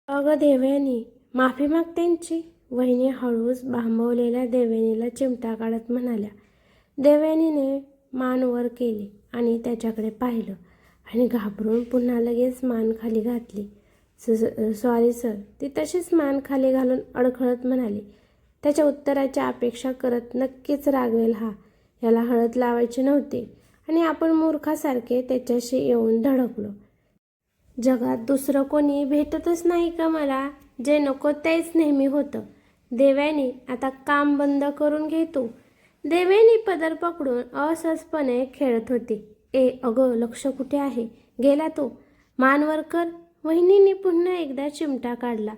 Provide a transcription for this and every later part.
अगं देवयानी, माफी माग त्यांची. वहिनी हळूच भांबवलेल्या देवयानीला चिमटा काढत म्हणाल्या. देवयानीने मान वर केली आणि त्याच्याकडे पाहिलं आणि घाबरून पुन्हा लगेच मान खाली घातली. सॉरी सर, ती तशीच मान खाली घालून अडखळत म्हणाली. त्याच्या उत्तराची अपेक्षा करत नक्कीच रागवेल हा, याला हळद लावायची नव्हती आणि आपण मूर्खासारखे त्याच्याशी येऊन धडकलो. जगात दुसरं कोणी भेटतच नाही का मला, जे नको तेच नेहमी होतं. देवयानी, आता काम बंद करून घे तू. देवयानी पदर पकडून असहजपणे खेळत होती. अगं लक्ष कुठे आहे? गेला तो. मान वर कर. वहिनीने पुन्हा एकदा चिमटा काढला.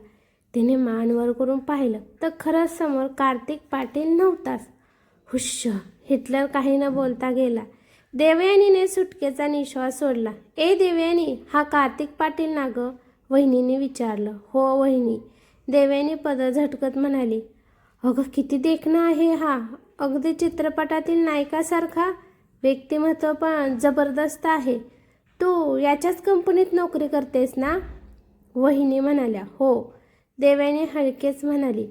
तिने मान वर करून पाहिलं तर खरंच समोर कार्तिक पाटील नव्हताच. हुश्श! हिटलर काही न बोलता गेला. देवयानीने सुटकेचा निश्वास सोडला. देवयानी, हा कार्तिक पाटील ना गं? वहिनीने विचारलं. हो वहिनी, देवयानी पदर झटकत म्हणाली. अगं किती देखणं आहे हा, अगदी चित्रपटातील नायकासारखा. व्यक्तिमत्व पण जबरदस्त आहे. तू याच्याच कंपनीत नोकरी करतेस ना? वहिनी म्हणाल्या. हो. देवयानी हलकेच म्हणाली.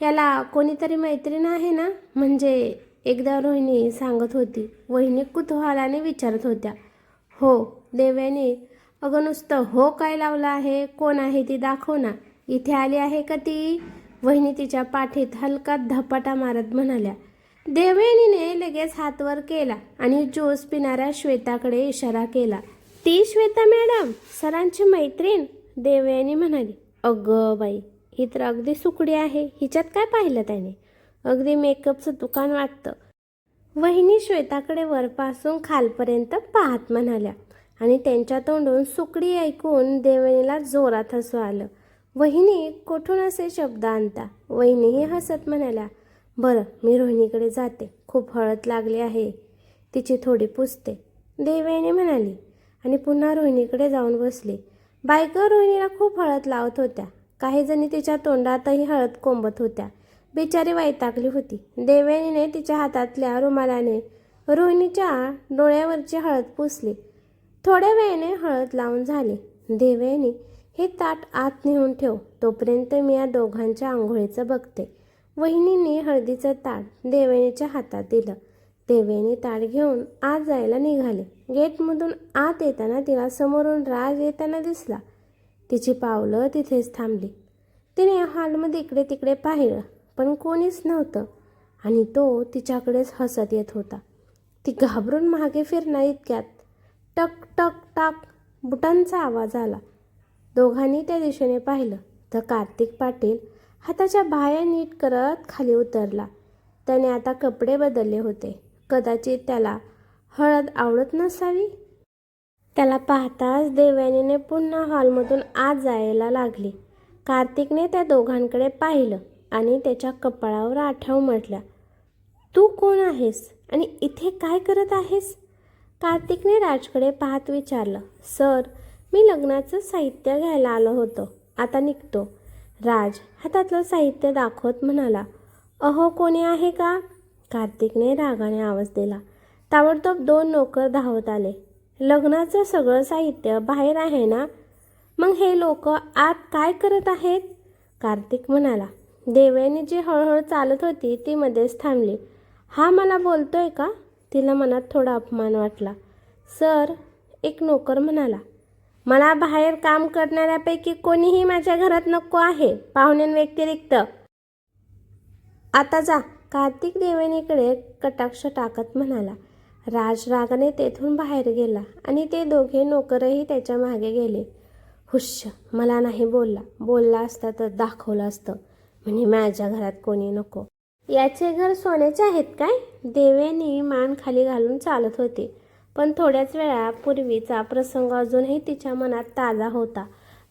याला कोणीतरी मैत्रीण आहे ना? म्हणजे एकदा रोहिणी सांगत होती. वहिनी कुतूहलाने विचारत होत्या. हो. देवयानी, अगं नुसतं हो काय लावलं आहे? कोण आहे ती दाखव ना. इथे आली आहे का ती? वहिनी तिच्या पाठीत हलका धपाटा मारत म्हणाल्या. देवयानीने लगेच हात वर केला आणि ज्यूस पिणाऱ्या श्वेताकडे इशारा केला. ती श्वेता मॅडम, सरांची मैत्रीण? देवयानी म्हणाली. अगं बाई, ही तर अगदी सुकडी आहे. हिच्यात काय पाहिलं त्याने? अगदी मेकअपचं दुकान वाटतं. वहिनी श्वेताकडे वरपासून खालपर्यंत पाहत म्हणाल्या आणि त्यांच्या तोंडून सुकडी ऐकून देवयानीला जोरात हसू आलं. वहिनी कोठून असे शब्द आणता? वहिनीही हसत म्हणाल्या. बरं, मी रोहिणीकडे जाते. खूप हळद लागली आहे, तिची थोडी पुसते, देवयानी म्हणाली आणि पुन्हा रोहिणीकडे जाऊन बसली. बायका रोहिणीला खूप हळद लावत होत्या. काही जणी तिच्या तोंडातही हळद कोंबत होत्या. बिचारी वैतागली होती. देवयानीने तिच्या हातातल्या रुमालाने रोहिणीच्या डोळ्यावरची हळद पुसली. थोड्या वेळाने हळद लावून झाली. देवयानी, हे ताट आत नेऊन ठेव, तोपर्यंत मी या दोघांच्या आंघोळीचं बघते. वहिनीने हळदीचं ताट देवयानीच्या हातात दिलं. देवयानी ताट घेऊन आत जायला निघाले. गेटमधून आत येताना तिला समोरून राज येताना दिसला. तिची पावलं तिथेच थांबली. तिने हॉलमध्ये इकडे तिकडे पाहिलं, पण कोणीच नव्हतं आणि तो तिच्याकडेच हसत येत होता. ती घाबरून मागे फिरणार इतक्यात टक टक टाक बुटांचा आवाज आला. दोघांनी त्या दिशेने पाहिलं तर कार्तिक पाटील हाताच्या बाह्या नीट करत खाली उतरला. त्याने आता कपडे बदलले होते. कदाचित त्याला हळद आवडत नसावी. त्याला पाहताच देवयानीने पुन्हा हॉलमधून आत जायला लागली. कार्तिकने त्या दोघांकडे पाहिलं आणि त्याच्या कपाळावर आठ्या म्हटल्या. तू कोण आहेस आणि इथे काय करत आहेस? कार्तिकने राजकडे पाहत विचारलं. सर, मी लग्नाचं साहित्य घ्यायला आलो होतो, आता निघतो. राज हातातलं साहित्य दाखवत म्हणाला. अहो, कोणी आहे का? कार्तिकने रागाने आवाज दिला. ताबडतोब 2 नोकर धावत आले. लग्नाचं सगळं साहित्य बाहेर आहे ना? मग हे लोक आत काय करत आहेत? कार्तिक म्हणाला. देवयानी जी हळूहळू चालत होती ती मध्येच थांबली. हा मला बोलतोय का? तिला मनात थोडा अपमान वाटला. सर, एक नोकर म्हणाला. मला बाहेर काम करणाऱ्यापैकी कोणीही माझ्या घरात नको आहे, पाहुण्यांव्यतिरिक्त. आता जा, कार्तिक देवयानीकडे कटाक्ष टाकत म्हणाला. राज रागाने तेथून बाहेर गेला आणि ते दोघे नोकरही त्याच्या मागे गेले. हुश्श! मला नाही बोलला. बोलला असता तर दाखवलं असतं, म्हणजे माझ्या घरात कोणी नको. याचे घर सोन्याचे आहेत काय? देवयानी मान खाली घालून चालत होती, पण थोड्याच वेळापूर्वीचा प्रसंग अजूनही तिच्या मनात ताजा होता.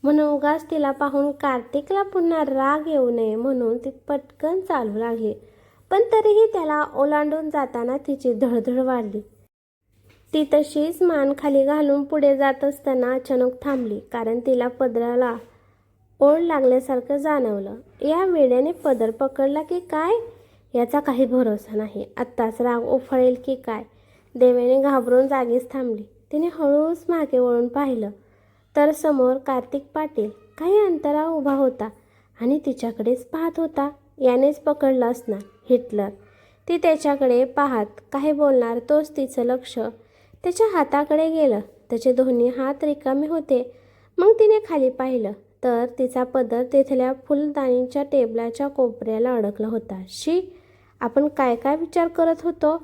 म्हणून उगाच तिला पाहून कार्तिकला पुन्हा राग येऊ नये म्हणून ती पटकन चालू लागली. पण तरीही त्याला ओलांडून जाताना तिची धडधड वाढली. ती तशीच मान खाली घालून पुढे जात असताना अचानक थांबली, कारण तिला पदराला ओढ लागल्यासारखं जाणवलं. या वेड्याने पदर पकडला की काय, याचा काही भरोसा नाही. आत्ताच राग उफाळेल की काय. देवयानी घाबरून जागीच थांबली. तिने हळूच मागे वळून पाहिलं तर समोर कार्तिक पाटील काही अंतरावर उभा होता आणि तिच्याकडेच पाहत होता. यानेच पकडलं असणार हिटलर. ती त्याच्याकडे पाहत काही बोलणार तोच तिचं लक्ष त्याच्या हाताकडे गेलं. त्याचे दोन्ही हात रिकामे होते. मग तिने खाली पाहिलं तर तिचा पदर तिथल्या फुलदाणीच्या टेबलाच्या कोपऱ्याला अडकला होता. शी, आपण काय काय विचार करत होतो.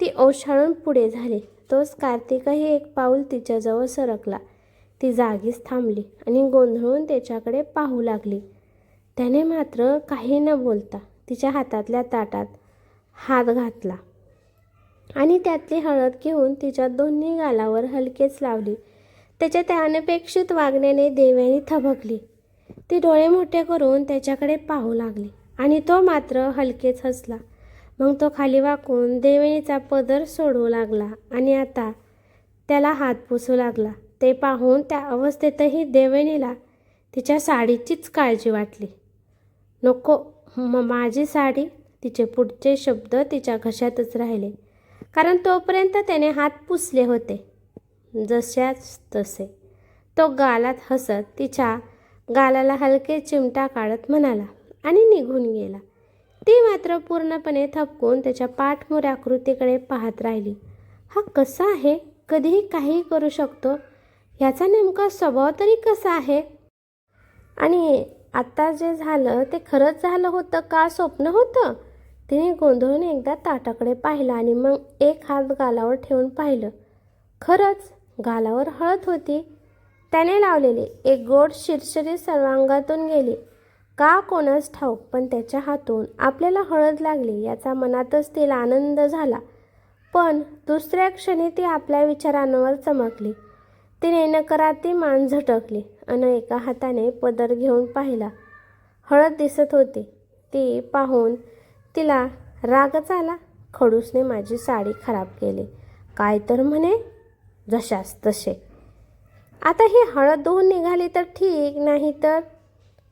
ती ओशाळून पुढे झाली. तोच कार्तिकही एक पाऊल तिच्याजवळ सरकला. ती जागीच थांबली आणि गोंधळून त्याच्याकडे पाहू लागली. त्याने मात्र काही न बोलता तिच्या हातातल्या ताटात हात घातला आणि त्यातली हळद घेऊन तिच्या दोन्ही गालावर हलकेच लावली. त्याच्या त्या अनपेक्षित वागण्याने देवयानी थबकली. ती डोळे मोठे करून त्याच्याकडे पाहू लागली आणि तो मात्र हलकेच हसला. मग तो खाली वाकून देवयानीचा पदर सोडवू लागला आणि आता त्याला हात पुसू लागला. ते पाहून त्या अवस्थेतही देवयानीला तिच्या साडीचीच काळजी वाटली. नको, माझी साडी. तिचे पुढचे शब्द तिच्या घशातच राहिले, कारण तोपर्यंत त्याने हात पुसले होते. जशाच तसे. तो गालात हसत तिच्या गालाला हलके चिमटा काढत म्हणाला आणि निघून गेला. ती मात्र पूर्णपणे थपकून त्याच्या पाठमोऱ्याकृतीकडे पाहत राहिली. हा कसा आहे? कधीही काहीही करू शकतो. ह्याचा नेमका स्वभाव तरी कसा आहे? आणि आता जे झालं ते खरंच झालं होतं का स्वप्न होतं? तिने गोंधळून एकदा ताटाकडे पाहिलं आणि मग एक हात गालावर ठेवून पाहिलं. खरंच गालावर हळद होती. त्याने लावलेली एक गोड शिरशिरी सर्वांगातून गेली. का कोणास ठाऊक, पण त्याच्या हातून आपल्याला हळद लागली याचा मनातच तिला आनंद झाला. पण दुसऱ्या क्षणी ती आपल्या विचारांवर चमकली. तिने नकारार्थी मान झटकली आणि एका हाताने पदर घेऊन पाहिला. हळद दिसत होती. ती पाहून तिला रागच आला. खडूसने माझी साडी खराब केली. काय तर म्हणे. जशास तसे. आता ही हळद धुवून निघाली तर ठीक, नाही तर.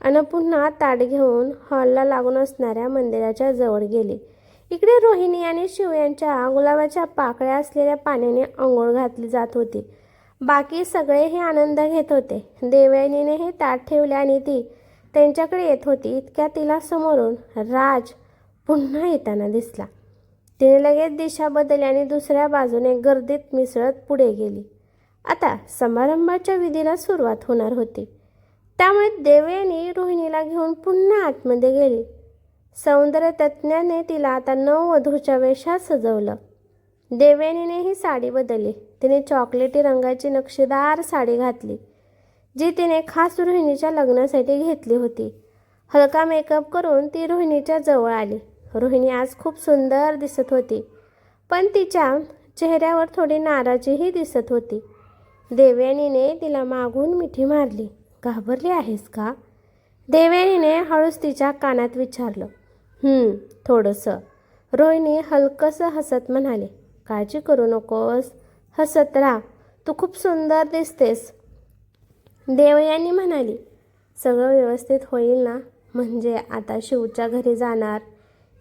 अन पुन्हा ताट घेऊन हॉलला लागून असणाऱ्या मंदिराच्या जवळ गेली. इकडे रोहिणी आणि शिव यांच्या गुलाबाच्या पाकळ्या असलेल्या पाण्याने आंघोळ घातली जात होती. बाकी सगळेही आनंद घेत होते. देवयानीने हे ताट ठेवले आणि ती त्यांच्याकडे येत होती. इतक्या तिला समोरून राज पुन्हा येताना दिसला. तिने लगेच दिशा बदलली आणि दुसऱ्या बाजूने गर्दीत मिसळत पुढे गेली. आता समारंभाच्या विधीला सुरुवात होणार होती. त्यामुळे देवयानी रोहिणीला घेऊन पुन्हा आतमध्ये गेली. सौंदर्य तज्ज्ञाने तिला आता नववधूच्या वेशात सजवलं. देवयानीने ही साडी बदलली. तिने चॉकलेटी रंगाची नक्षीदार साडी घातली, जी तिने खास रोहिणीच्या लग्नासाठी घेतली होती. हलका मेकअप करून ती रोहिणीच्या जवळ आली. रोहिणी आज खूप सुंदर दिसत होती, पण तिच्या चेहऱ्यावर थोडी नाराजीही दिसत होती. देवयानीने तिला मागून मिठी मारली. घाबरली आहेस का? देवयानीने हळूच तिच्या कानात विचारलं. थोडंसं. रोहिणी हलकंसं हसत म्हणाले. काळजी करू नकोस, हसत राहा. तू खूप सुंदर दिसतेस. देवयानी म्हणाली. सगळं व्यवस्थित होईल ना? म्हणजे आता शिवच्या घरी जाणार,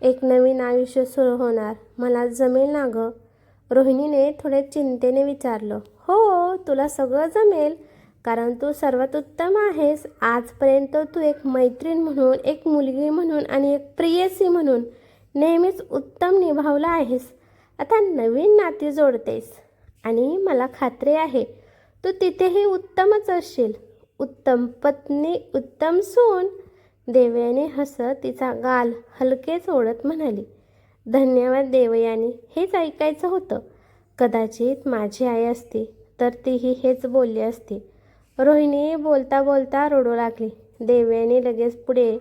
एक नवीन आयुष्य सुरू होणार. मला जमेल ना गं? रोहिणीने थोड्या चिंतेने विचारलं. हो, तुला सगळं जमेल, कारण तू सर्वात उत्तम आहेस. आजपर्यंत तू एक मैत्रीण म्हणून, एक मुलगी म्हणून आणि एक प्रेयसी म्हणून नेहमीच उत्तम निभावला आहेस. आता नवीन नाती जोडतेस आणि मला खात्री आहे तू तिथेही उत्तमच असशील. उत्तम पत्नी, उत्तम सून. देवयानी हसत तिचा गाल हलकेच ओढत म्हणाली. धन्यवाद देवयानी, हेच ऐकायचं होतं. कदाचित माझी आई असती तर तीही हेच बोलली असती. रोहिणी बोलता बोलता रडू लागली. देवयानी लगेच पुढे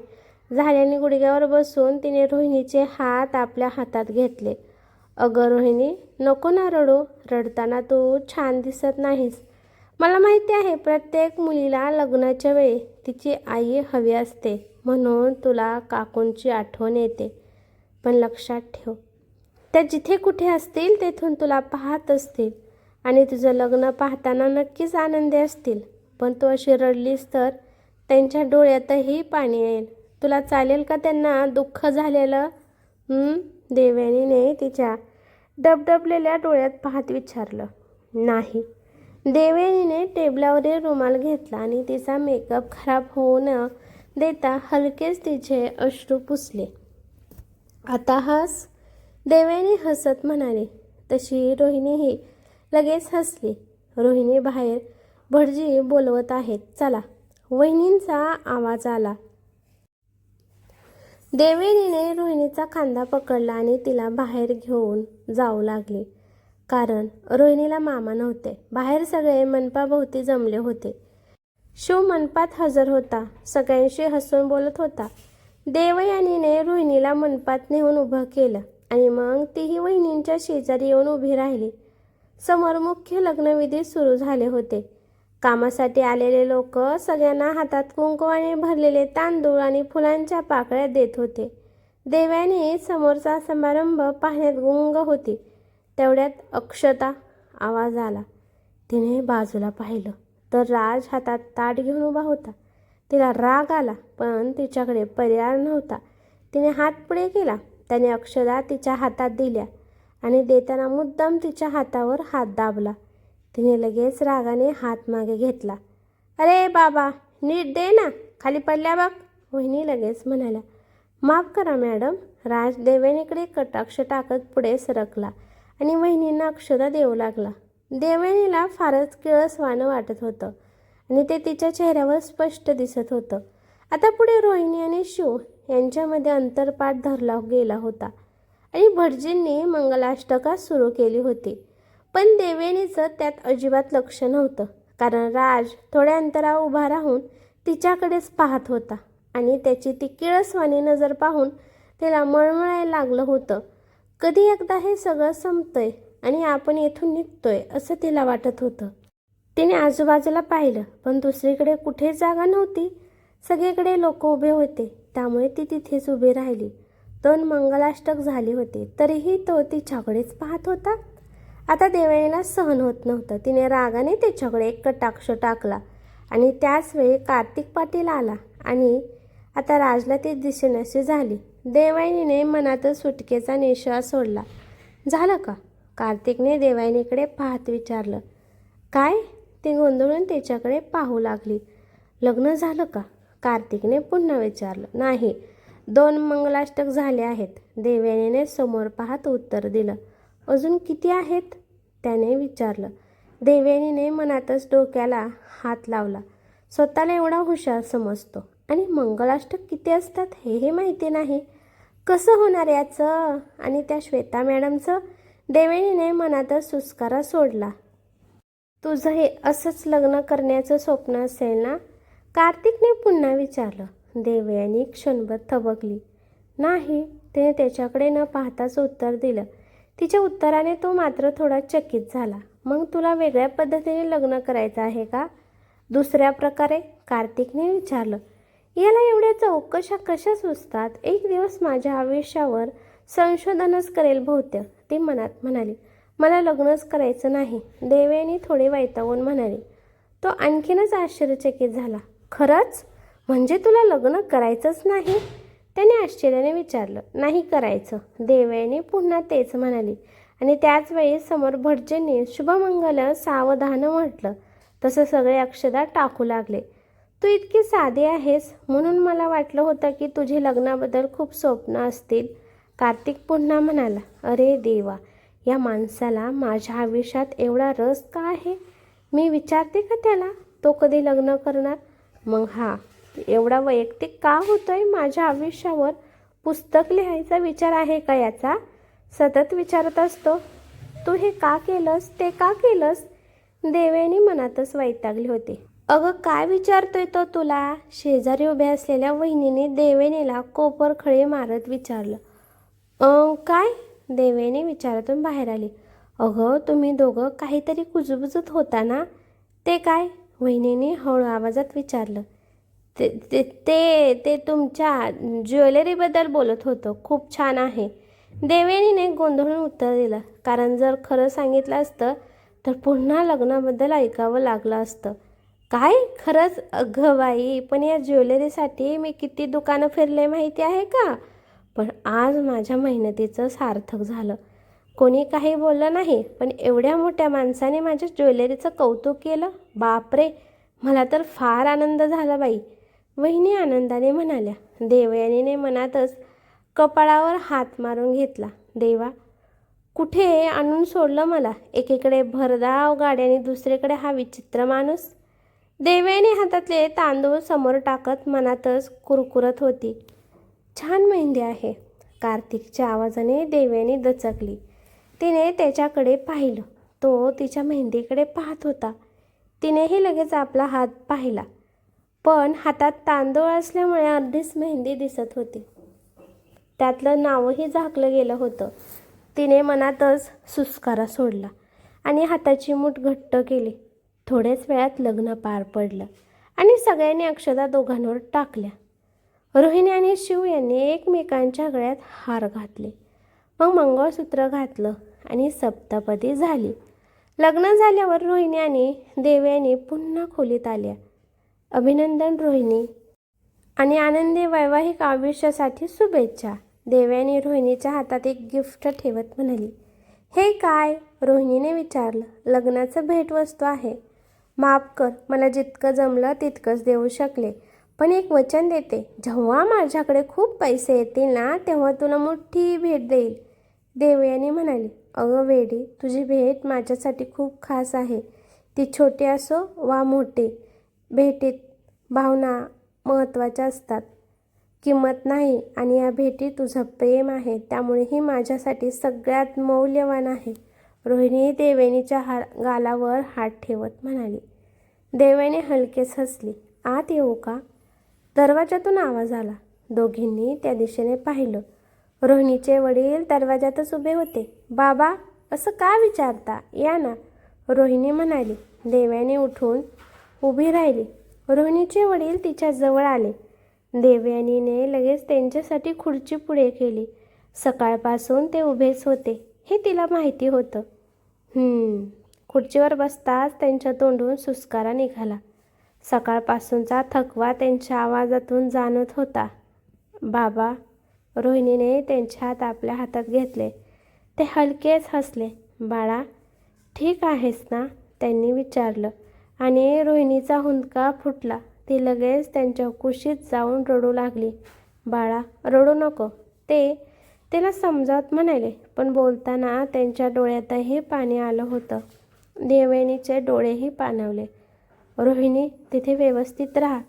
झाल्याने गुडघ्यावर बसून तिने रोहिणीचे हात आपल्या हातात घेतले. अगं रोहिणी, नको ना रडू. रडताना तू छान दिसत नाहीस. मला माहिती आहे प्रत्येक मुलीला लग्नाच्या वेळी तिची आई हवी असते, म्हणून तुला काकूंची आठवण येते. पण लक्षात ठेव, त्या जिथे कुठे असतील तेथून तुला पाहत असतील आणि तुझं लग्न पाहताना नक्कीच आनंदी असतील. पण तू अशी रडलीस तर त्यांच्या डोळ्यातही पाणी येईल. तुला चालेल का त्यांना दुःख झालेलं? देवयानीने तिच्या डबडबलेल्या डोळ्यात पाहत विचारलं. नाही, देवयानीने टेबलावरील रुमाल घेतला आणि तिचा मेकअप खराब होऊ न देता हलकेच तिचे अश्रू पुसले. आता हस, देवयानी हसत म्हणाली. तशी रोहिणीही लगेच हसली. रोहिणी बाहेर भटजी बोलवत आहेत, चला. वहिनींचा आवाज आला. देवयानीने रोहिणीचा खांदा पकडला आणि तिला बाहेर घेऊन जाऊ लागली. कारण रोहिणीला मामा नव्हते. बाहेर सगळे मंडपाभोवती जमले होते. शिव मंडपात हजर होता. सगळ्यांशी हसून बोलत होता. देवयानीने रोहिणीला मंडपात नेऊन उभं केलं आणि मग तीही वहिनींच्या शेजारी येऊन उभी राहिली. समोर मुख्य लग्नविधी सुरू झाले होते. कामासाठी आलेले लोक सगळ्यांना हातात कुंकवाने भरलेले तांदूळ आणि फुलांच्या पाकळ्या देत होते. देवयानी समोरचा समारंभ पाहण्यात गुंग होती. तेवढ्यात अक्षता आवाज आला. तिने बाजूला पाहिलं तर राज हातात ताट घेऊन उभा होता. तिला राग आला, पण तिच्याकडे पर्याय नव्हता. तिने हात पुढे केला. त्याने अक्षता तिच्या हातात दिल्या आणि देताना मुद्दाम तिच्या हातावर हात दाबला. तिने लगेच रागाने हात मागे घेतला. अरे बाबा, नीट दे ना, खाली पडल्या बघ, वहिनी लगेच म्हणाल्या. माफ करा मॅडम. राज देवयानीकडे कटाक्ष टाकत पुढे सरकला आणि वहिनींना अक्षता देऊ लागला. देवयानीला फारच किळसवाणं वाटत होतं आणि ते तिच्या चेहऱ्यावर स्पष्ट दिसत होतं. आता पुढे रोहिणी आणि शिव यांच्यामध्ये अंतरपाठ धरला गेला होता आणि भटजींनी मंगलाष्टका सुरू केली होती. पण देवयानीचं त्यात अजिबात लक्ष नव्हतं. कारण राज थोड्या अंतरावर उभा राहून तिच्याकडेच पाहत होता आणि त्याची ती किळसवाणी नजर पाहून तिला मळमळायला लागलं होतं. कधी एकदा हे सगळं संपतंय आणि आपण येथून निघतोय असं तिला वाटत होतं. तिने आजूबाजूला पाहिलं, पण दुसरीकडे कुठे जागा नव्हती. सगळीकडे लोक उभे होते, त्यामुळे ती तिथेच उभी राहिली. 2 मंगलाष्टक झाली होती, तरीही तो तिच्याकडेच पाहत होता. आता देवयानीला सहन होत नव्हतं. तिने रागाने त्याच्याकडे एक कटाक्ष टाकला आणि त्याच वेळी कार्तिक पाटील आला आणि आता राजला ती दिसेनाशी झाली. देवयानीने मनातच सुटकेचा निश्वास सोडला. झालं का? कार्तिकने देवयानीकडे पाहत विचारलं. काय? ती गोंधळून त्याच्याकडे पाहू लागली. लग्न झालं का? कार्तिकने पुन्हा विचारलं. नाही, 2 मंगलाष्टक झाले आहेत, देवयानीने समोर पाहत उत्तर दिलं. अजून किती आहेत? त्याने विचारलं. देवयानीने मनातच डोक्याला हात लावला. स्वतःला एवढा हुशार समजतो आणि मंगलाष्टक किती असतात हे माहिती नाही. कसं होणार याचं? आणि त्या श्वेता मॅडमचं? देवयानीने मनातच सुस्कारा सोडला. तुझं हे असंच लग्न करण्याचं स्वप्न असेल ना? कार्तिकने पुन्हा विचारलं. देवयानी क्षणभर थबकली. नाही, तिने त्याच्याकडे न पाहताच उत्तर दिलं. तिच्या उत्तराने तो मात्र थोडा चकित झाला. मग तुला वेगळ्या पद्धतीने लग्न करायचं आहे का? दुसऱ्या प्रकारे? कार्तिकने विचारलं. याला एवढ्या चौकशा कशा सुचतात? एक दिवस माझ्या आयुष्यावर संशोधनच करेल बहुतेक, ती मनात म्हणाली. मला लग्नच करायचं नाही, देवयानी थोडे वैतागून म्हणाली. तो आणखीनच आश्चर्यचकित झाला. खरंच? म्हणजे तुला लग्न करायचंच नाही? त्याने आश्चर्याने विचारलं. नाही करायचं, देवयानी पुन्हा तेच म्हणाली आणि त्याच वेळी समोर भटजींनी शुभमंगल सावधान म्हटलं. तसं सगळे अक्षता टाकू लागले. तू इतकी साधी आहेस म्हणून मला वाटलं होतं की तुझी लग्नाबद्दल खूप स्वप्न असतील, कार्तिक पुन्हा म्हणाला. अरे देवा, या माणसाला माझ्या आयुष्यात एवढा रस का आहे? मी विचारते का त्याला तो कधी लग्न करणार? मग हा एवढा वैयक्तिक का होतोय माझ्या आयुष्यावर? पुस्तक लिहायचा विचार आहे का याचा? सतत विचारत असतो. तू हे का केलंस, ते का केलंस? देवयानी मनातच वैतागली होती. अगं काय विचारतोय तो तुला? शेजारी उभ्या असलेल्या वहिनीने देवयानीला कोपरखळे मारत विचारलं. काय? देवयानी विचारातून बाहेर आली. अगं तुम्ही दोघं काहीतरी कुजबुजत होता ना? ते काय? वहिनीने हळू आवाजात विचारलं. ते ते ते ते तुमच्या ज्वेलरीबद्दल बोलत होतो, खूप छान आहे, देवयानीने गोंधळून उत्तर दिलं. कारण जर खरं सांगितलं असतं तर पुन्हा लग्नाबद्दल ऐकावं लागलं असतं. काय? खरंच? अगं बाई, पण या ज्वेलरीसाठी मी किती दुकानं फिरले माहिती आहे का? पण आज माझ्या मेहनतीचं सार्थक झालं. कोणी काही बोललं नाही, पण एवढ्या मोठ्या माणसाने माझ्या ज्वेलरीचं कौतुक केलं. बापरे, मला तर फार आनंद झाला बाई, वहिनी आनंदाने म्हणाल्या. देवयानीने मनातच कपाळावर हात मारून घेतला. देवा, कुठे आणून सोडलं मला. एकीकडे भरधाव गाड्याने, दुसरीकडे हा विचित्र माणूस. देवयानी हातातले तांदूळ समोर टाकत मनातच कुरकुरत होती. छान मेहंदी आहे. कार्तिकच्या आवाजाने देवयानी दचकली. तिने त्याच्याकडे पाहिलं. तो तिच्या मेहंदीकडे पाहत होता. तिनेही लगेच आपला हात पाहिला, पण हातात तांदूळ असल्यामुळे अर्धीच मेहंदी दिसत होती. त्यातलं नावही झाकलं गेलं होतं. तिने मनातच सुस्कारा सोडला आणि हाताची मूठ घट्ट केली. थोड्याच वेळात लग्न पार पडलं आणि सगळ्यांनी अक्षता दोघांवर टाकल्या. रोहिणी आणि शिव यांनी एकमेकांच्या गळ्यात हार घातले, मग मंगळसूत्र घातलं आणि सप्तपदी झाली. लग्न झाल्यावर रोहिणी आणि देवयानी पुन्हा खोलीत आल्या. अभिनंदन रोहिणी आणि आनंदी वैवाहिक आयुष्यासाठी शुभेच्छा. देवयानी रोहिणीच्या हातात एक गिफ्ट ठेवत म्हणाली. हे काय? रोहिणीने विचारलं. लग्नाचं भेटवस्तू आहे. माफ कर, मला जितकं जमलं तितकंच देऊ शकले, पण एक वचन देते, जेव्हा माझ्याकडे खूप पैसे येतील ना, तेव्हा तुला मोठी भेट देईल. देवयानी म्हणाली. अगं वेडी, तुझी भेट माझ्यासाठी खूप खास आहे. ती छोटी असो वा मोठी, भेटीत भावना महत्त्वाच्या असतात. किंमत नाही, आणि या भेटीत तुझं प्रेम आहे, त्यामुळे ही माझ्यासाठी सगळ्यात मौल्यवान आहे. रोहिणी देवयानीच्या गालावर हात ठेवत म्हणाली. देवयानी हलकेच हसली. आत येऊ का? दरवाजातून आवाज आला. दोघींनी त्या दिशेने पाहिलं. रोहिणीचे वडील दरवाजातच उभे होते. बाबा, असं का विचारता? या ना, रोहिणी म्हणाली. देवयानी उठून उभी राहिली. रोहिणीचे वडील तिच्या जवळ आले. देवयानीने लगेच त्यांच्यासाठी खुर्ची पुढे केली. सकाळपासून ते उभेच होते हे तिला माहिती होतं. खुर्चीवर बसताच त्यांच्या तोंडून सुस्कारा निघाला. सकाळपासूनचा थकवा त्यांच्या आवाजातून जाणवत होता. बाबा, रोहिणीने त्यांचे हात आपल्या हातात घेतले. ते हलकेच हसले. बाळा, ठीक आहेस ना? त्यांनी विचारलं आणि रोहिणीचा हुंदका फुटला. ती लगेच त्यांच्या कुशीत जाऊन रडू लागली. बाळा, रडू नको, ते तिला समजावत म्हणाले, पण बोलताना त्यांच्या डोळ्यातही पाणी आलं होतं. देवयानीचे डोळेही पाणावले. रोहिणी, तिथे व्यवस्थित राहा.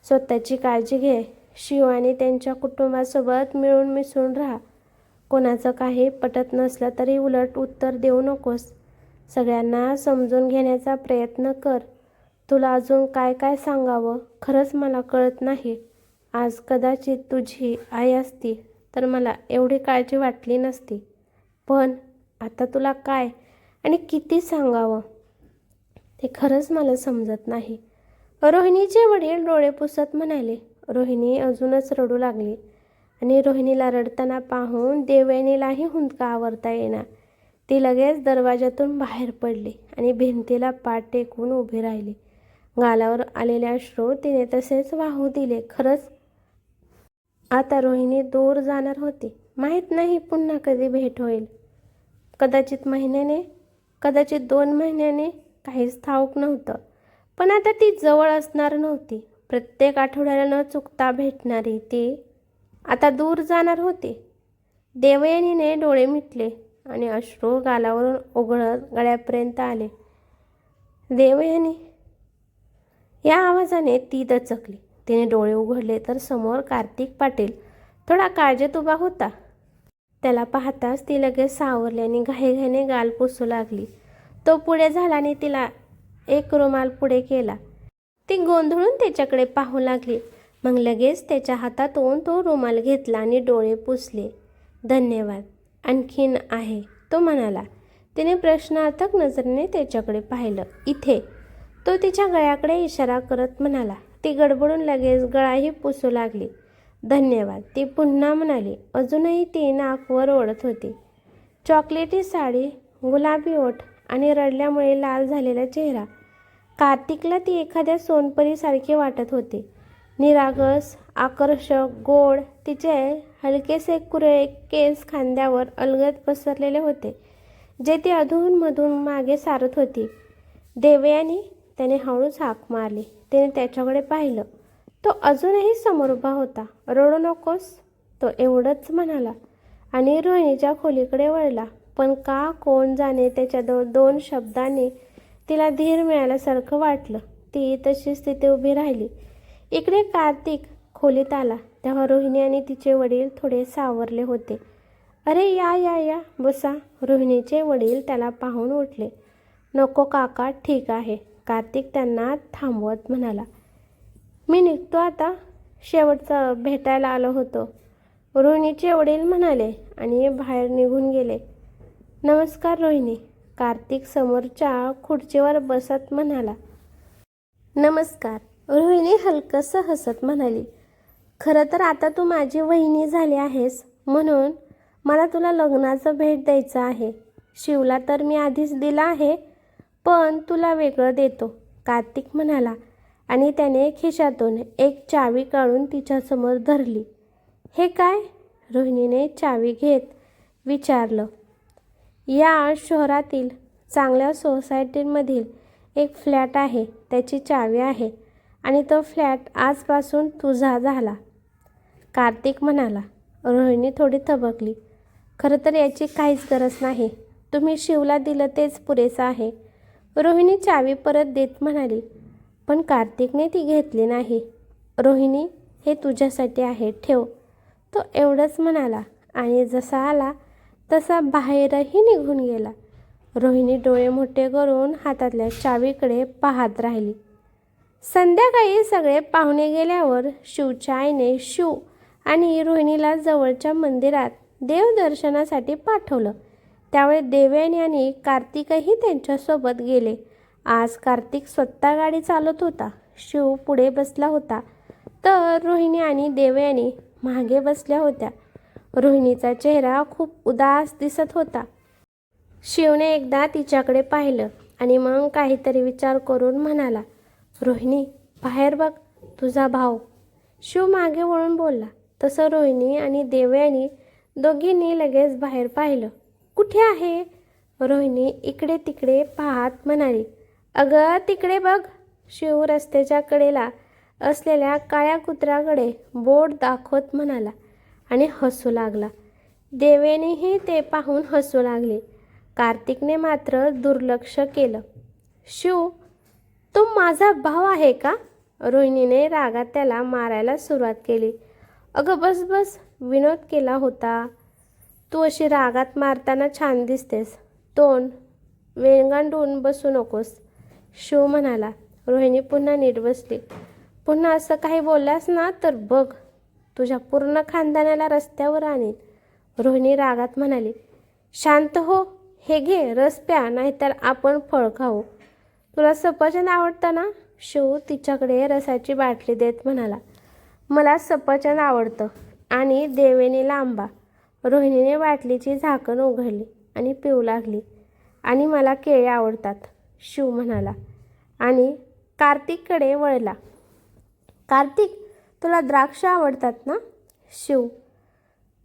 स्वतःची काळजी घे. शिव आणि त्यांच्या कुटुंबासोबत मिळून मिसळून राहा. कोणाचं काही पटत नसलं तरी उलट उत्तर देऊ नकोस. सगळ्यांना समजून घेण्याचा प्रयत्न कर. तुला अजून काय काय सांगावं खरंच मला कळत नाही. आज कदाचित तुझी आई असती तर मला एवढी काळजी वाटली नसती, पण आता तुला काय आणि किती सांगावं ते खरंच मला समजत नाही. रोहिणीचे वडील डोळे पुसत म्हणाले. रोहिणी अजूनच रडू लागली आणि रोहिणीला रडताना पाहून देवयानीलाही हुंदका आवरता येणार. ती लगेच दरवाजातून बाहेर पडली आणि भिंतीला पाठ टेकून उभी राहिली. गालावर आलेले अश्रू तिने तसेच वाहू दिले. खरंच आता रोहिणी दूर जाणार होती. माहीत नाही पुन्हा कधी भेट होईल. कदाचित महिन्याने, कदाचित 2 महिन्याने, काहीच ठाऊक नव्हतं. पण आता ती जवळ असणार नव्हती. प्रत्येक आठवड्याला न चुकता भेटणारी ती आता दूर जाणार होती. देवयानीने डोळे मिटले आणि अश्रू गालावरून ओघळत गळ्यापर्यंत आले. देवयानी, या आवाजाने ती दचकली. तिने डोळे उघडले तर समोर कार्तिक पाटील थोडा काळजीत उभा होता. त्याला पाहताच ती लगेच सावरली आणि घाईघाईने गाल पुसू लागली. तो पुढे झाला आणि तिला एक रुमाल पुढे केला. ती गोंधळून त्याच्याकडे पाहू लागली. मग लगेच त्याच्या हातातून तो रुमाल घेतला आणि डोळे पुसले. धन्यवाद. आणखीन आहे, तो म्हणाला. तिने प्रश्नार्थक नजरेने त्याच्याकडे पाहिलं. इथे, तो तिच्या गळ्याकडे इशारा करत म्हणाला. ती गडबडून लगेच गळाही पुसू लागली. धन्यवाद, ती पुन्हा म्हणाली. अजूनही ती नाक वर ओढत होती. चॉकलेटी साडी, गुलाबी ओठ आणि रडल्यामुळे लाल झालेला चेहरा. कार्तिकला ती एखाद्या सोनपरीसारखी वाटत होती. निरागस, आकर्षक, गोड. तिचे हलकेसे कुरळे केस खांद्यावर अलगद पसरलेले होते. जे ती अधूनमधून मागे सारत होती. देवयानी त्याने हळूच हाक मारली. त्याने त्याच्याकडे पाहिलं. तो अजूनही समोर उभा होता. रडू नकोस, तो एवढंच म्हणाला आणि रोहिणीच्या खोलीकडे वळला. पण का कोण जाणे त्याच्या दोन शब्दांनी तिला धीर मिळाल्यासारखं वाटलं. ती तशीच तिथे उभी राहिली. इकडे कार्तिक खोलीत आला तेव्हा रोहिणी आणि तिचे वडील थोडे सावरले होते. अरे या या या बसा. रोहिणीचे वडील त्याला पाहून उठले. नको काका, ठीक आहे, कार्तिक त्यांना थांबवत म्हणाला. मी निघतो आता, शेवटचं भेटायला आलो होतो, रोहिणीचे वडील म्हणाले आणि बाहेर निघून गेले. नमस्कार रोहिणी, कार्तिक समोरच्या खुर्चीवर बसत म्हणाला. नमस्कार, रोहिणी हलकंसं हसत म्हणाली. खरं तर आता तू माझी वहिनी झाली आहेस म्हणून मला तुला लग्नाचं भेट द्यायचं आहे. शिवला तर मी आधीच दिला आहे, पण तुला वेगळं देतो, कार्तिक म्हणाला आणि त्याने खिशातून एक चावी काढून तिच्यासमोर धरली. हे काय? रोहिणीने चावी घेत विचारलं. या शहरातील चांगल्या सोसायटीमधील एक फ्लॅट आहे, त्याची चावी आहे आणि तो फ्लॅट आजपासून तुझा झाला, कार्तिक म्हणाला. रोहिणी थोडी थबकली. खरं तर याची काहीच गरज नाही, तुम्ही शिवला दिलं तेच पुरेसं आहे, रोहिणी चावी परत देत म्हणाली. पण कार्तिकने ती घेतली नाही. रोहिणी, हे तुझ्यासाठी आहे, ठेव, तो एवढंच म्हणाला आणि जसा आला तसा बाहेरही निघून गेला. रोहिणी डोळे मोठे करून हातातल्या चावीकडे पाहत राहिली. संध्याकाळी सगळे पाहुणे गेल्यावर शिवच्या आईने शिव आणि रोहिणीला जवळच्या मंदिरात देवदर्शनासाठी पाठवलं. त्यावेळी देवयानी आणि कार्तिकही त्यांच्यासोबत गेले. आज कार्तिक स्वतः गाडी चालवत होता. शिव पुढे बसला होता तर रोहिणी आणि देवयानी मागे बसल्या होत्या. रोहिणीचा चेहरा खूप उदास दिसत होता. शिवने एकदा तिच्याकडे पाहिलं आणि मग काहीतरी विचार करून म्हणाला. रोहिणी, बाहेर बघ, तुझा भाऊ. शिव मागे वळून बोलला. तसं रोहिणी आणि देवयानी दोघींनी लगेच बाहेर पाहिलं. कुठे आहे? रोहिणी इकडे तिकडे पाहत म्हणाली. अगं तिकडे बघ. शिव रस्त्याच्या कडेला असलेल्या काळ्या कुत्र्याकडे बोट दाखवत म्हणाला आणि हसू लागला. देवयानीही ते पाहून हसू लागली. कार्तिकने मात्र दुर्लक्ष केलं. शिव, तो माझा भाव आहे का? रोहिणीने रागात त्याला मारायला सुरुवात केली. अगं बस बस, विनोद केला होता. तू अशी रागात मारताना छान दिसतेस, तोंड वेंगांडून बसू नकोस, शिव म्हणाला. रोहिणी पुन्हा नीट बसली. पुन्हा असं काही बोललास ना तर बघ, तुझ्या पूर्ण खानदानाला रस्त्यावर आणीन, रोहिणी रागात म्हणाली. शांत हो, हे घे रस प्या, नाहीतर आपण फळ खाऊ. तुला सफरचंद आवडतं ना? शिव तिच्याकडे रसाची बाटली देत म्हणाला. मला सफरचंद आवडतं आणि देवयानीला आंबा. रोहिणीने बाटलीची झाकण उघडली आणि पिऊ लागली. आणि मला केळी आवडतात, शिव म्हणाला आणि कार्तिककडे वळला. कार्तिक, तुला द्राक्ष आवडतात ना? शिव,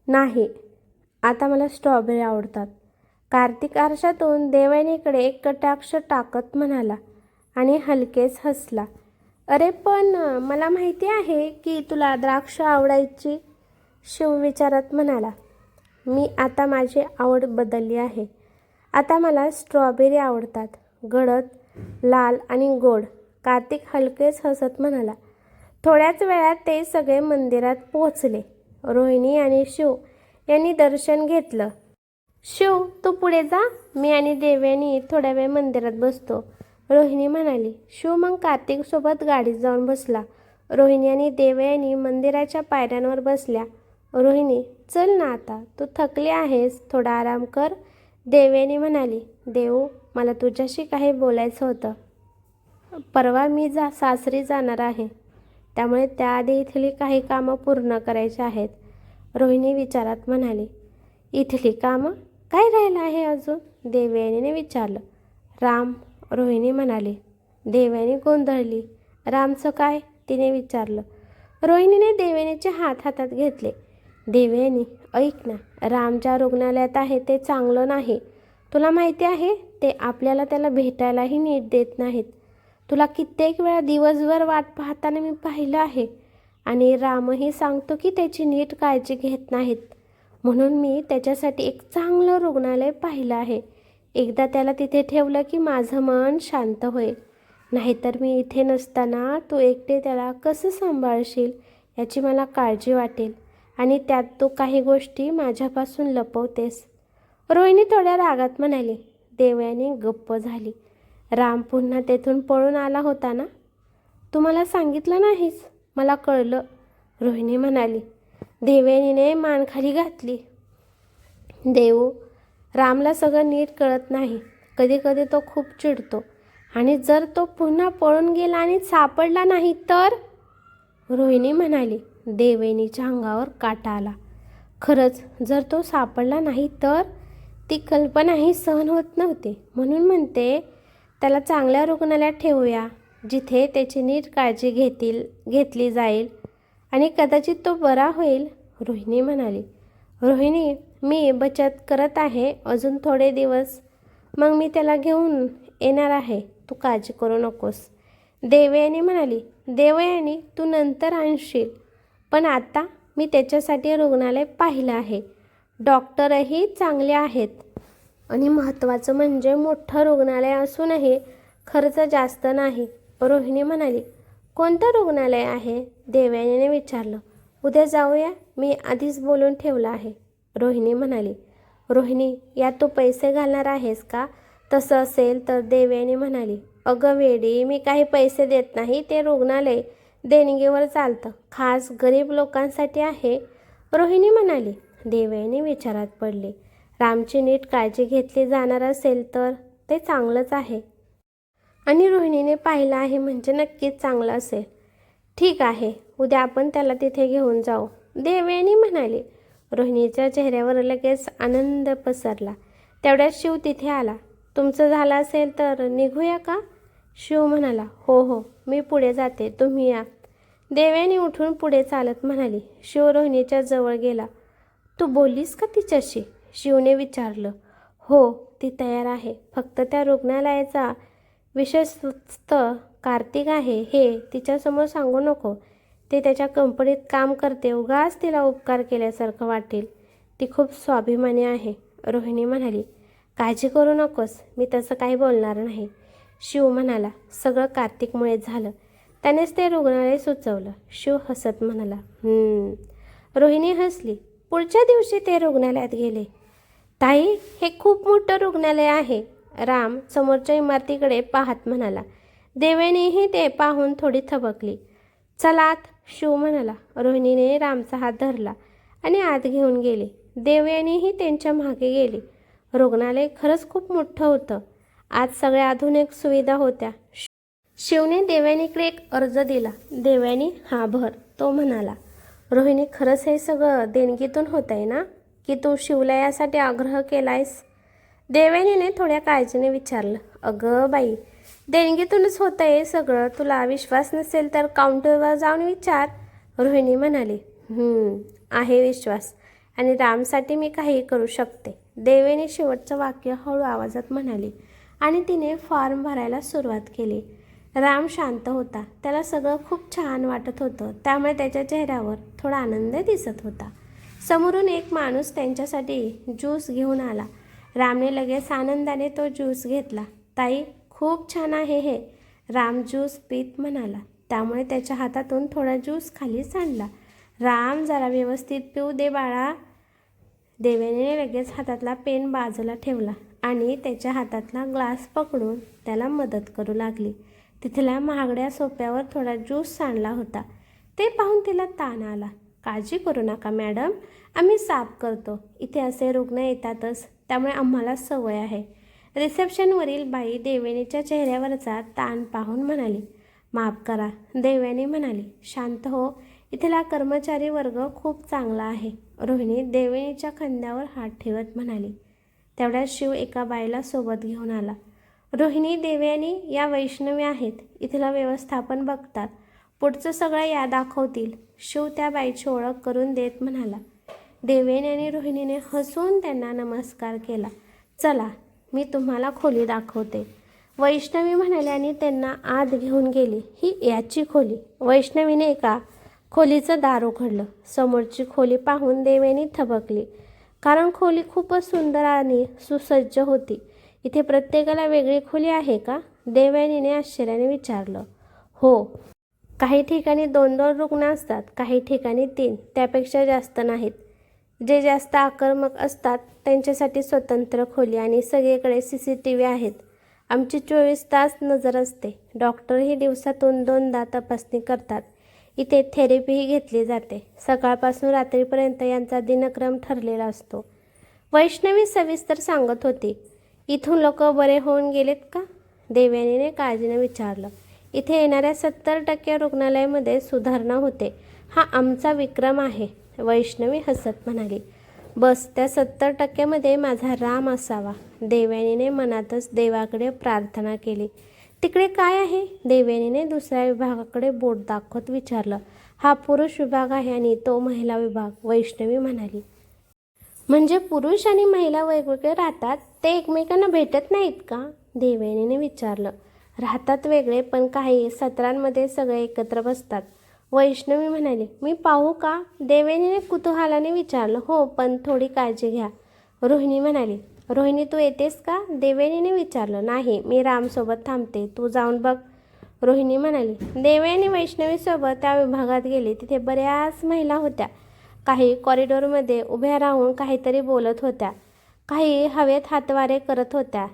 नाही, आता मला स्ट्रॉबेरी आवडतात. कार्तिक आरशातून देवयानीकडे एक कटाक्ष टाकत म्हणाला आणि हलकेच हसला. अरे पण मला माहिती आहे की तुला द्राक्ष आवडायची, शिव विचारत म्हणाला. मी आता माझी आवड बदलली आहे. आता मला स्ट्रॉबेरी आवडतात, गडद, लाल आणि गोड, कार्तिक हलकेच हसत म्हणाला. थोड्याच वेळात ते सगळे मंदिरात पोहोचले. रोहिणी आणि शिव यांनी दर्शन घेतलं. शिव, तू पुढे जा, मी आणि देवयानी थोड्या वेळ मंदिरात बसतो, रोहिणी म्हणाली. शिव मग कार्तिकसोबत गाडीत जाऊन बसला. रोहिणी आणि देवयानी मंदिराच्या पायऱ्यांवर बसल्या. रोहिणी, चल ना आता, तू थकली आहेस, थोडा आराम कर, देवयानी म्हणाली. देऊ, मला तुझ्याशी काही बोलायचं होतं. परवा मी सासरी जाणार आहे, त्यामुळे त्याआधी इथली काही कामं पूर्ण करायची आहेत, रोहिणी विचारात म्हणाली. इथली कामं? काय राहिलं आहे अजून? देवयानीने विचारलं. राम, रोहिणी म्हणाली. देवयानी गोंधळली. रामचं काय? तिने विचारलं. रोहिणीने देवयानीचे हात हातात घेतले. देवयानी, ऐक ना, राम ज्या रुग्णालयात आहे ते चांगलं नाही, तुला माहिती आहे, ते आपल्याला त्याला भेटायलाही नीट देत नाहीत. तुला कित्येक वेळा दिवसभर वाट पाहताना मी पाहिलं आहे. आणि रामही सांगतो की त्याची नीट काळजी घेत नाहीत. म्हणून मी त्याच्यासाठी एक चांगलं रुग्णालय पाहिलं आहे. एकदा त्याला तिथे ठेवलं की माझं मन शांत होईल. नाहीतर मी इथे नसताना तू एकटे त्याला कसं सांभाळशील याची मला काळजी वाटेल. आणि त्यात तू काही गोष्टी माझ्यापासून लपवतेस. रोहिणी थोड्या रागात म्हणाली. देवयानी गप्प झाली. राम पुन्हा तेथून पळून आला होता ना? तू मला सांगितलं नाहीस. मला कळलं, रोहिणी म्हणाली. देवयानीने मान खाली घातली. देऊ, रामला सगळं नीट कळत नाही. कधी कधी तो खूप चिडतो. आणि जर तो पुन्हा पळून गेला आणि सापडला नाही तर? रोहिणी म्हणाली. देवयानीच्या अंगावर काटा आला. खरंच, जर तो सापडला नाही तर? ती कल्पनाही सहन होत नव्हती. म्हणून म्हणते त्याला चांगल्या रुग्णालयात ठेवूया, जिथे त्याची नीट काळजी घेतली जाईल आणि कदाचित तो बरा होईल, रोहिणी म्हणाली. रोहिणी, मी बचत करत आहे अजून थोडे दिवस, मग मी त्याला घेऊन येणार आहे. तू काळजी करू नकोस, देवयानी म्हणाली. देवयानी, तू नंतर आणशील, पण आता मी त्याच्यासाठी रुग्णालय पाहिलं आहे. डॉक्टरही चांगले आहेत आणि महत्त्वाचं म्हणजे मोठं रुग्णालय असूनही खर्च जास्त नाही, रोहिणी म्हणाली. कोणतं रुग्णालय आहे? देवयानीने विचारलं. उद्या जाऊया, मी आधीच बोलून ठेवलं आहे, रोहिणी म्हणाली. रोहिणी, यात तू पैसे घालणार आहेस का? तसं असेल तर, देवयानी म्हणाली. अगं वेडी, मी काही पैसे देत नाही. ते रुग्णालय देणगीवर चालतं, खास गरीब लोकांसाठी आहे, रोहिणी म्हणाली. देवयानी विचारात पडली. रामची नीट काळजी घेतली जाणार असेल तर ते चांगलंच आहे. आणि रोहिणीने पाहिलं आहे म्हणजे नक्कीच चांगलं असेल. ठीक आहे, उद्या आपण त्याला तिथे घेऊन जाऊ, देवयानी म्हणाली. रोहिणीच्या चेहऱ्यावर लगेच आनंद पसरला. तेवढ्यात शिव तिथे आला. तुमचं झालं असेल तर निघूया का? शिव म्हणाला. हो हो, मी पुढे जाते, तुम्ही या. देवयानी उठून पुढे चालत म्हणाली. शिव रोहिणीच्या जवळ गेला. तू बोललीस का तिच्याशी? शिवने विचारलं. हो, ती तयार आहे. फक्त त्या रुग्णालयाचा विश्वस्त कार्तिक आहे हे तिच्यासमोर सांगू नको. ते त्याच्या कंपनीत काम करते, उगाच तिला उपकार केल्यासारखं वाटेल. ती खूप स्वाभिमानी आहे, रोहिणी म्हणाली. काळजी करू नकोस, मी तसं काही बोलणार नाही, शिव म्हणाला. सगळं कार्तिकमुळेच झालं, त्यानेच ते रुग्णालय सुचवलं, शिव हसत म्हणाला. रोहिणी हसली. पुढच्या दिवशी ते रुग्णालयात गेले. ताई, हे खूप मोठं रुग्णालय आहे, राम समोरच्या इमारतीकडे पाहत म्हणाला. देवयानीही ते पाहून थोडी थबकली. चलात, शिव म्हणाला. रोहिणीने रामचा हात धरला आणि आत घेऊन गेले. देवयानीही त्यांच्या मागे गेली. रुग्णालय खरंच खूप मोठं होतं. आत सगळ्या आधुनिक सुविधा होत्या. शिवने देवयानीकडे एक अर्ज दिला. देवयानी हा भर, तो म्हणाला. रोहिणी, खरंच हे सगळं देणगीतून होत आहे ना, की तू शिवला यासाठी आग्रह केलायस? देवयानीने थोड्या काळजीने विचारलं. अगं बाई, देणगीतूनच होतं आहे सगळं. तुला विश्वास नसेल तर काउंटरवर जाऊन विचार, रोहिणी म्हणाली. आहे विश्वास, आणि रामसाठी मी काही करू शकते, देवयानी शेवटचं वाक्य हळू आवाजात म्हणाली. आणि तिने फॉर्म भरायला सुरुवात केली. राम शांत होता. त्याला सगळं खूप छान वाटत होतं, त्यामुळे त्याच्या चेहऱ्यावर थोडा आनंद दिसत होता. समोरून एक माणूस त्यांच्यासाठी ज्यूस घेऊन आला. रामने लगेच आनंदाने तो ज्यूस घेतला. ताई, खूप छान आहे हे, राम ज्यूस पीत म्हणाला. त्यामुळे त्याच्या हातातून थोडा ज्यूस खाली सांडला. राम, जरा व्यवस्थित पिऊ दे बाळा. देवयानीने लगेच हातातला पेन बाजूला ठेवला आणि त्याच्या हातातला ग्लास पकडून त्याला मदत करू लागली. तिथल्या महागड्या सोफ्यावर थोडा ज्यूस सांडला होता. ते पाहून तिला ताण आला. काळजी करू नका मॅडम, आम्ही साफ करतो. इथे असे रुग्ण येतातच, त्यामुळे आम्हाला सवय आहे. रिसेप्शनवरील बाई देवयानीच्या चेहऱ्यावरचा ताण पाहून म्हणाली. माफ करा, देवयानी म्हणाली. शांत हो, इथला कर्मचारी वर्ग खूप चांगला आहे, रोहिणी देवयानीच्या खांद्यावर हात ठेवत म्हणाली. तेवढ्यात शिव एका बाईला सोबत घेऊन आला. रोहिणी, देवयानी या वैष्णवी आहेत, इथलं व्यवस्थापन बघतात, पुढचं सगळं या दाखवतील, शिव त्या बाईची ओळख करून देत म्हणाला. देवयानी आणि रोहिणीने हसून त्यांना नमस्कार केला. चला, मी तुम्हाला खोली दाखवते. वैष्णवी म्हणाली आणि त्यांना आत घेऊन गेली. ही याची खोली. वैष्णवीने एका खोलीचं दार उघडलं. समोरची खोली पाहून देवयानी थबकली, कारण खोली खूपच सुंदर आणि सुसज्ज होती. इथे प्रत्येकाला वेगळी खोली आहे का? देवयानीने आश्चर्याने विचारलं. हो, काही ठिकाणी 2-2 रुग्ण असतात, काही ठिकाणी 3, त्यापेक्षा जास्त नाहीत. जे जास्त आक्रमक असतात त्यांच्यासाठी स्वतंत्र खोली आणि सगळीकडे CCTV आहेत. आमची 24 तास नजर असते. डॉक्टरही दिवसातून 2दा तपासणी करतात. इथे थेरपीही घेतली जाते. सकाळपासून रात्रीपर्यंत यांचा दिनक्रम ठरलेला असतो. वैष्णवी सविस्तर सांगत होती. इथून लोक बरे होऊन गेलेत का? देवयानीने काळजीने विचारलं. इथे येणाऱ्या 70% रुग्णालयामध्ये सुधारणा होते. हा आमचा विक्रम आहे. वैष्णवी हसत म्हणाली. बस त्या 70%मध्ये माझा राम असावा. देवयानीने मनातच देवाकडे प्रार्थना केली. तिकडे काय आहे? देवयानीने दुसऱ्या विभागाकडे बोट दाखवत विचारलं. हा पुरुष विभाग आहे आणि तो महिला विभाग. वैष्णवी म्हणाली. म्हणजे पुरुष आणि महिला वेगवेगळे राहतात? ते एकमेकांना भेटत नाहीत का? देवयानीने विचारलं. राहतात वेगळे, पण काही सत्रांमध्ये सगळे एकत्र बसतात. वैष्णवी म्हणाली. मी पाहू का? देवयानीने कुतूहलाने विचारलं. हो, पण थोडी काळजी घ्या. रोहिणी म्हणाली. रोहिणी, तू येतेस का? देवयानीने विचारलं. नाही, मी रामसोबत थांबते. तू जाऊन बघ. रोहिणी म्हणाली. देवयानी वैष्णवीसोबत त्या विभागात गेली. तिथे बऱ्याच महिला होत्या. काही कॉरिडॉरमध्ये उभ्या राहून काहीतरी बोलत होत्या, काही हवेत हातवारे करत होत्या.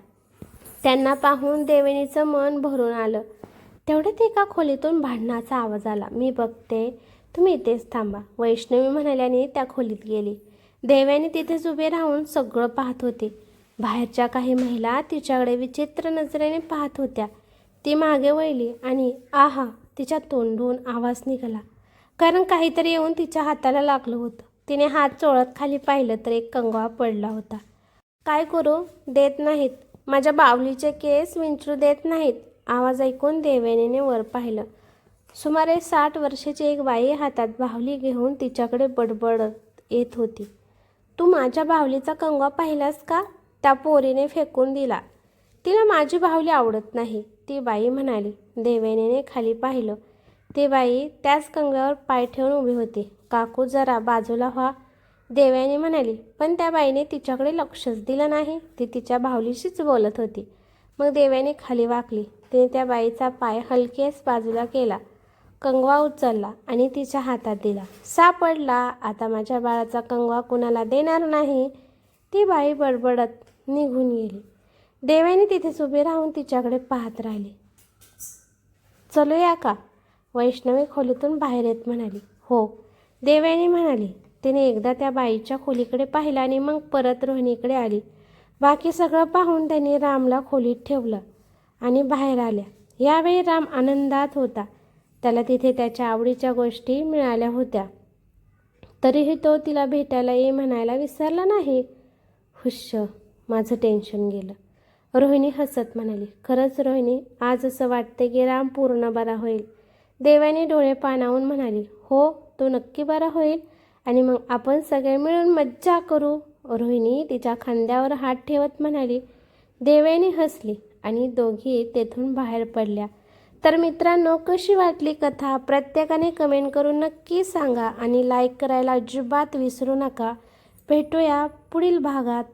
त्यांना पाहून देवयानीचं मन भरून आलं. तेवढ्यात एका खोलीतून भांडणाचा आवाज आला. मी बघते, तुम्ही इथेच थांबा. वैष्णवी म्हणाल्याने त्या खोलीत गेली. देवयानी तिथेच उभे राहून सगळं पाहत होती. बाहेरच्या काही महिला तिच्याकडे विचित्र नजरेने पाहत होत्या. ती मागे वळली आणि आहा, तिच्या तोंडून आवाज निघाला, कारण काहीतरी येऊन तिच्या हाताला लागलं होतं. तिने हात चोळत खाली पाहिलं तर एक कंगवा पडला होता. काय करू? देत नाहीत. माझ्या बाहुलीचे केस विंचरू देत नाहीत. आवाज ऐकून देवयानीने वर पाहिलं. सुमारे 60 वर्षाची एक बाई हातात बाहुली घेऊन तिच्याकडे बडबडत येत होती. तू माझ्या बाहुलीचा कंगवा पाहिलास का? त्या पोरीने फेकून दिला. तिला माझी बाहुली आवडत नाही, ती बाई म्हणाली. देवयानीने खाली पाहिलं. ती बाई त्याच कंगव्यावर पाय ठेवून उभी होती. काकू, जरा बाजूला व्हा. देवयानी म्हणाली. पण त्या बाईने तिच्याकडे लक्षच दिलं नाही. ती तिच्या बाहुलीशीच बोलत होती. मग देवयानी खाली वाकली. तिने त्या बाईचा पाय हलकेच बाजूला केला, कंगवा उचलला आणि तिच्या हातात दिला. सापडला. आता माझ्या बाळाचा कंगवा कुणाला देणार नाही. ती बाई बडबडत निघून गेली. देवयानी तिथेच उभी राहून तिच्याकडे पाहत राहिली. चलूया का? वैष्णवी खोलीतून बाहेर येत म्हणाली. हो, देवयानी म्हणाली. तिने एकदा त्या बाईच्या खोलीकडे पाहिलं आणि मग परत रोहिणीकडे आली. बाकी सगळं पाहून त्यांनी रामला खोलीत ठेवलं आणि बाहेर आल्या. यावेळी राम आनंदात होता. त्याला तिथे त्याच्या आवडीच्या गोष्टी मिळाल्या होत्या. तरीही तो तिला भेटायला ये म्हणायला विसरला नाही. हुश्श, माझं टेन्शन गेलं. रोहिणी हसत म्हणाली. खरंच रोहिणी, आज असं वाटते की राम पूर्ण बरा होईल. देवयानी डोळे पाणावून म्हणाली. हो, तो नक्की बरा होईल आणि मग आपण सगळे मिळून मज्जा करू. रोहिणी तिच्या खांद्यावर हात ठेवत म्हणाली. देवयानी हसली आणि दोघी तेथून बाहेर पडल्या. तर मित्रांनो, कशी वाटली कथा? प्रत्येकाने कमेंट करून नक्की सांगा आणि लाईक करायला अजिबात विसरू नका. भेटूया पुढील भागात.